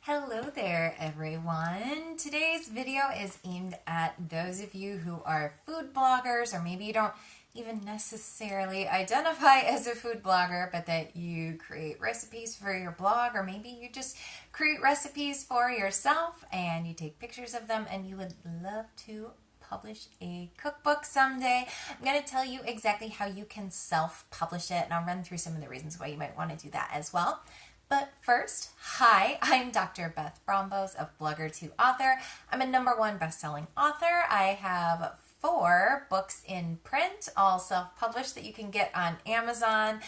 Hello there, everyone. Today's video is aimed at those of you who are food bloggers, or maybe you don't even necessarily identify as a food blogger, but that you create recipes for your blog, or maybe you just create recipes for yourself and you take pictures of them and you would love to publish a cookbook someday. I'm going to tell you exactly how you can self-publish it, and I'll run through some of the reasons why you might want to do that as well. But first, hi, I'm Dr. Beth Brombos of Blogger to Author. I'm a #1 best-selling author. I have 4 books in print, all self-published, that you can get on Amazon.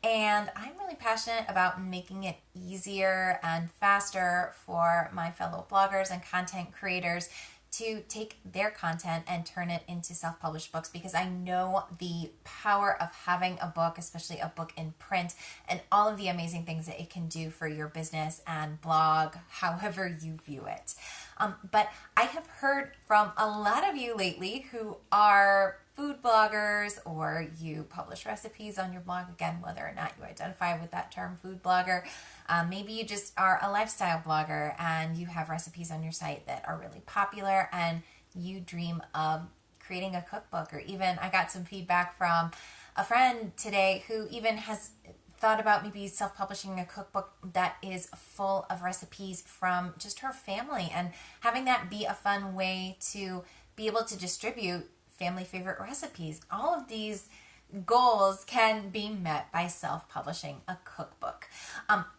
And I'm really passionate about making it easier and faster for my fellow bloggers and content creators to take their content and turn it into self-published books, because I know the power of having a book, especially a book in print, and all of the amazing things that it can do for your business and blog, however you view it. But I have heard from a lot of you lately who are food bloggers, or you publish recipes on your blog, again, whether or not you identify with that term food blogger. Maybe you just are a lifestyle blogger and you have recipes on your site that are really popular and you dream of creating a cookbook. Or even I got some feedback from a friend today who even has thought about maybe self-publishing a cookbook that is full of recipes from just her family, and having that be a fun way to be able to distribute family favorite recipes. All of these goals can be met by self-publishing a cookbook.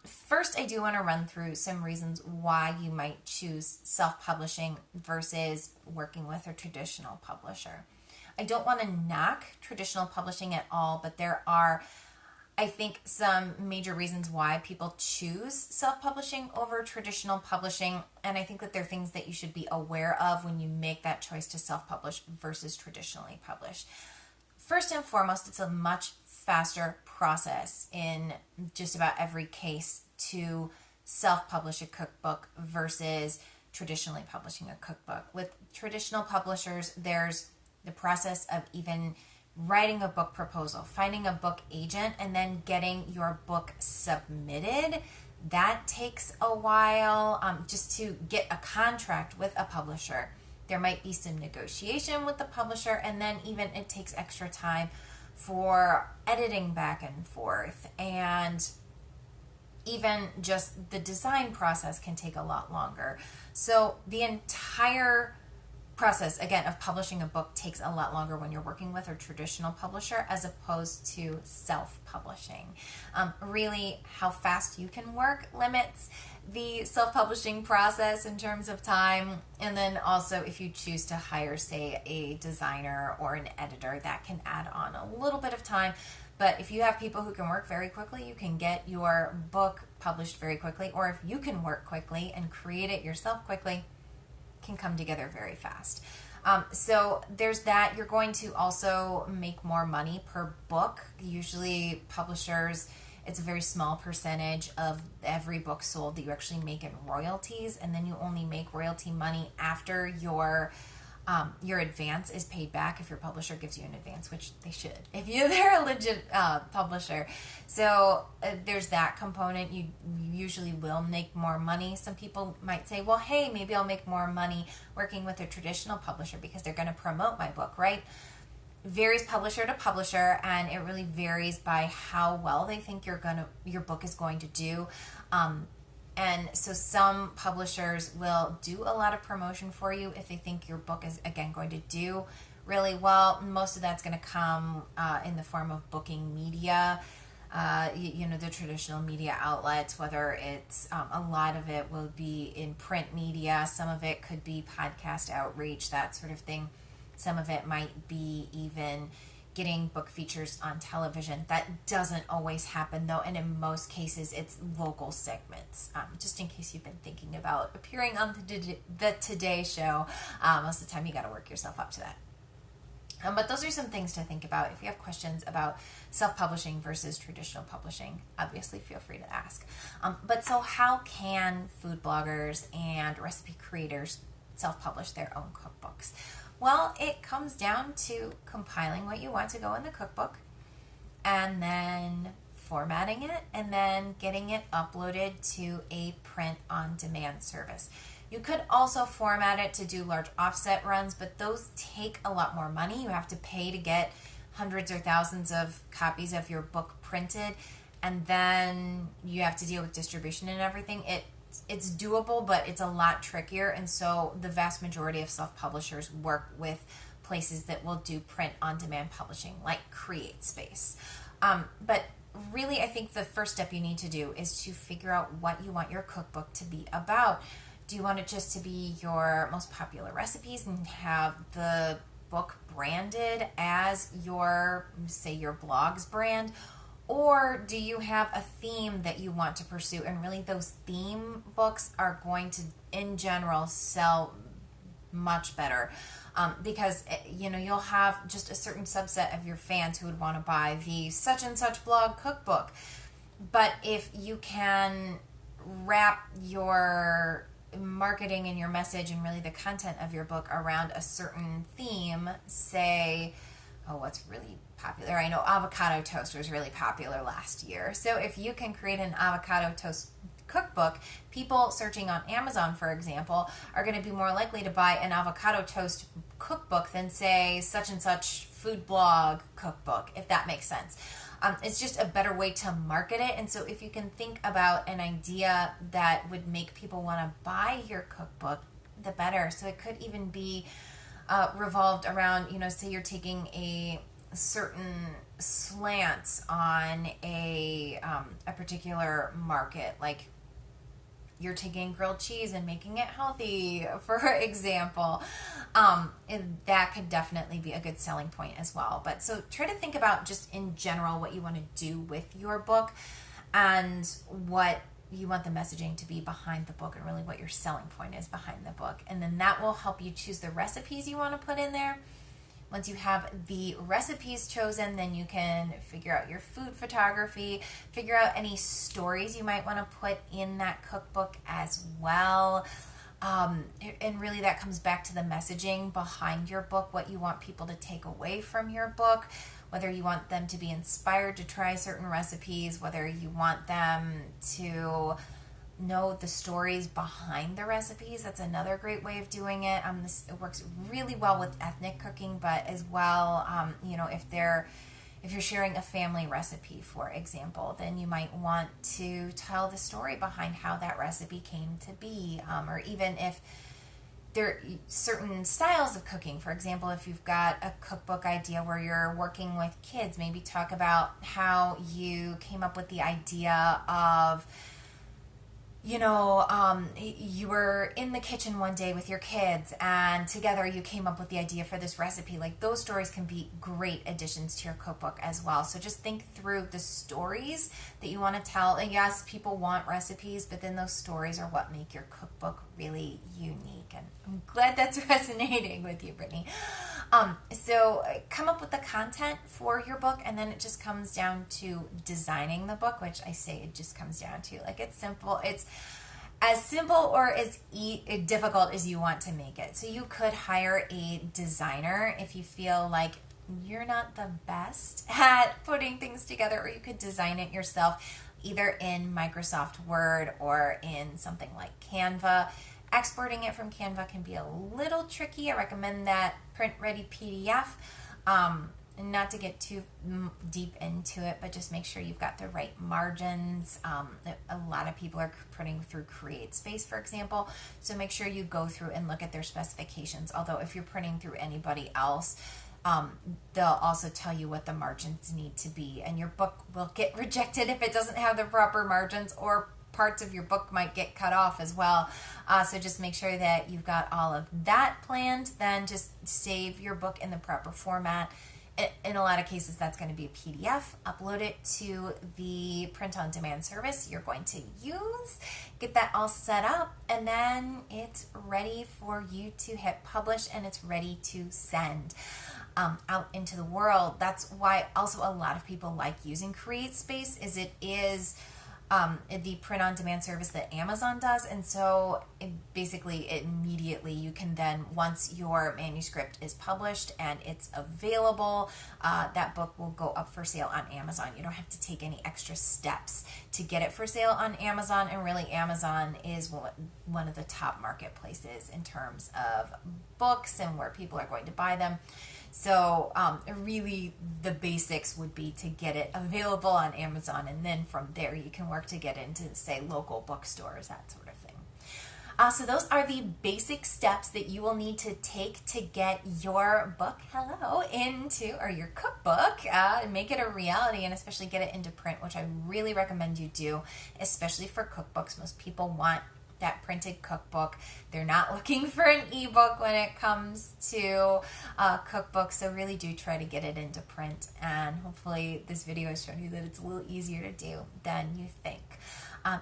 First, I do want to run through some reasons why you might choose self-publishing versus working with a traditional publisher. I don't want to knock traditional publishing at all, but there are, I think, some major reasons why people choose self-publishing over traditional publishing, and I think that there are things that you should be aware of when you make that choice to self-publish versus traditionally publish. First and foremost, it's a much faster process in just about every case to self-publish a cookbook versus traditionally publishing a cookbook. With traditional publishers, there's the process of even writing a book proposal, finding a book agent, and then getting your book submitted. That takes a while, just to get a contract with a publisher. There might be some negotiation with the publisher, and then even it takes extra time for editing back and forth, and even just the design process can take a lot longer. So the entire process, again, of publishing a book takes a lot longer when you're working with a traditional publisher as opposed to self-publishing. Really, how fast you can work limits the self-publishing process in terms of time. And then also, if you choose to hire, say, a designer or an editor, that can add on a little bit of time. But if you have people who can work very quickly, you can get your book published very quickly. Or if you can work quickly and create it yourself quickly, can come together very fast. So there's that. You're going to also make more money per book. Usually publishers, it's a very small percentage of every book sold that you actually make in royalties, and then you only make royalty money after your advance is paid back, if your publisher gives you an advance, which they should if they're a legit publisher. So there's that component. You usually will make more money. Some people might say, well, hey, maybe I'll make more money working with a traditional publisher because they're going to promote my book, right? Varies publisher to publisher, and it really varies by how well they think your book is going to do. And so some publishers will do a lot of promotion for you if they think your book is, again, going to do really well. Most of that's going to come in the form of booking media, the traditional media outlets, whether it's a lot of it will be in print media. Some of it could be podcast outreach, that sort of thing. Some of it might be even getting book features on television. That doesn't always happen, though, and in most cases it's local segments. Just in case you've been thinking about appearing on the Today Show, most of the time you got to work yourself up to that. But those are some things to think about. If you have questions about self-publishing versus traditional publishing, obviously feel free to ask. But so how can food bloggers and recipe creators self-publish their own cookbooks? Well, it comes down to compiling what you want to go in the cookbook and then formatting it and then getting it uploaded to a print-on-demand service. You could also format it to do large offset runs, but those take a lot more money. You have to pay to get hundreds or thousands of copies of your book printed, and then you have to deal with distribution and everything. It's doable, but it's a lot trickier, and so the vast majority of self-publishers work with places that will do print-on-demand publishing, like CreateSpace. But really, I think the first step you need to do is to figure out what you want your cookbook to be about. Do you want it just to be your most popular recipes and have the book branded as your, say, your blog's brand? Or do you have a theme that you want to pursue? And really, those theme books are going to, in general, sell much better. Because, you'll have just a certain subset of your fans who would want to buy the such and such blog cookbook. But if you can wrap your marketing and your message and really the content of your book around a certain theme, say, what's really popular? I know avocado toast was really popular last year. So if you can create an avocado toast cookbook, people searching on Amazon, for example, are going to be more likely to buy an avocado toast cookbook than, say, such and such food blog cookbook, if that makes sense. It's just a better way to market it. And so if you can think about an idea that would make people want to buy your cookbook, the better. So it could even be revolved around, say you're taking a certain slant on a particular market, like you're taking grilled cheese and making it healthy, for example. That could definitely be a good selling point as well. But so try to think about just in general what you want to do with your book and what you want the messaging to be behind the book and really what your selling point is behind the book. And then that will help you choose the recipes you want to put in there. Once you have the recipes chosen, then you can figure out your food photography, figure out any stories you might want to put in that cookbook as well. And really that comes back to the messaging behind your book, what you want people to take away from your book, whether you want them to be inspired to try certain recipes, whether you want them to know the stories behind the recipes. That's another great way of doing it. It works really well with ethnic cooking, but as well, if you're sharing a family recipe, for example, then you might want to tell the story behind how that recipe came to be, or even if there are certain styles of cooking. For example, if you've got a cookbook idea where you're working with kids, maybe talk about how you came up with the idea of, you were in the kitchen one day with your kids and together you came up with the idea for this recipe. Like, those stories can be great additions to your cookbook as well. So just think through the stories that you want to tell. And yes, people want recipes, but then those stories are what make your cookbook really unique. And I'm glad that's resonating with you, Brittany. So come up with the content for your book, and then it just comes down to designing the book, which I say it just comes down to, like, it's simple. It's as simple or as difficult as you want to make it. So you could hire a designer if you feel like you're not the best at putting things together, or you could design it yourself, either in Microsoft Word or in something like Canva. Exporting it from Canva can be a little tricky. I recommend that print-ready PDF. Not to get too deep into it, but just make sure you've got the right margins. A lot of people are printing through CreateSpace, for example, so make sure you go through and look at their specifications. Although if you're printing through anybody else, they'll also tell you what the margins need to be, and your book will get rejected if it doesn't have the proper margins, or parts of your book might get cut off as well. So just make sure that you've got all of that planned. Then just save your book in the proper format. In a lot of cases, that's going to be a PDF. Upload it to the print-on-demand service you're going to use. Get that all set up, and then it's ready for you to hit publish, and it's ready to send out into the world. That's why also a lot of people like using CreateSpace, is it is the print-on-demand service that Amazon does, and so basically immediately you can then, once your manuscript is published and it's available, that book will go up for sale on Amazon. You don't have to take any extra steps to get it for sale on Amazon, and really Amazon is one of the top marketplaces in terms of books and where people are going to buy them. So really the basics would be to get it available on Amazon, and then from there you can work to get into, say, local bookstores, that sort of thing. So those are the basic steps that you will need to take to get your book, or your cookbook, and make it a reality, and especially get it into print, which I really recommend you do, especially for cookbooks. Most people want that printed cookbook. They're not looking for an ebook when it comes to cookbooks, so really do try to get it into print, and hopefully this video has shown you that it's a little easier to do than you think.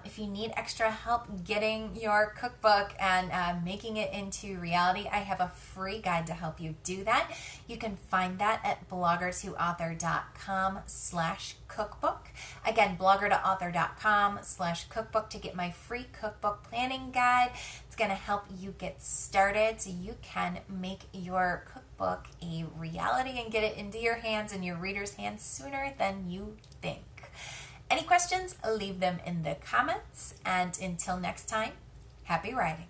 If you need extra help getting your cookbook and making it into reality, I have a free guide to help you do that. You can find that at blogger2author.com/cookbook. Again, blogger2author.com/cookbook to get my free cookbook planning guide. It's going to help you get started so you can make your cookbook a reality and get it into your hands and your readers' hands sooner than you think. Any questions? Leave them in the comments. And until next time, happy writing.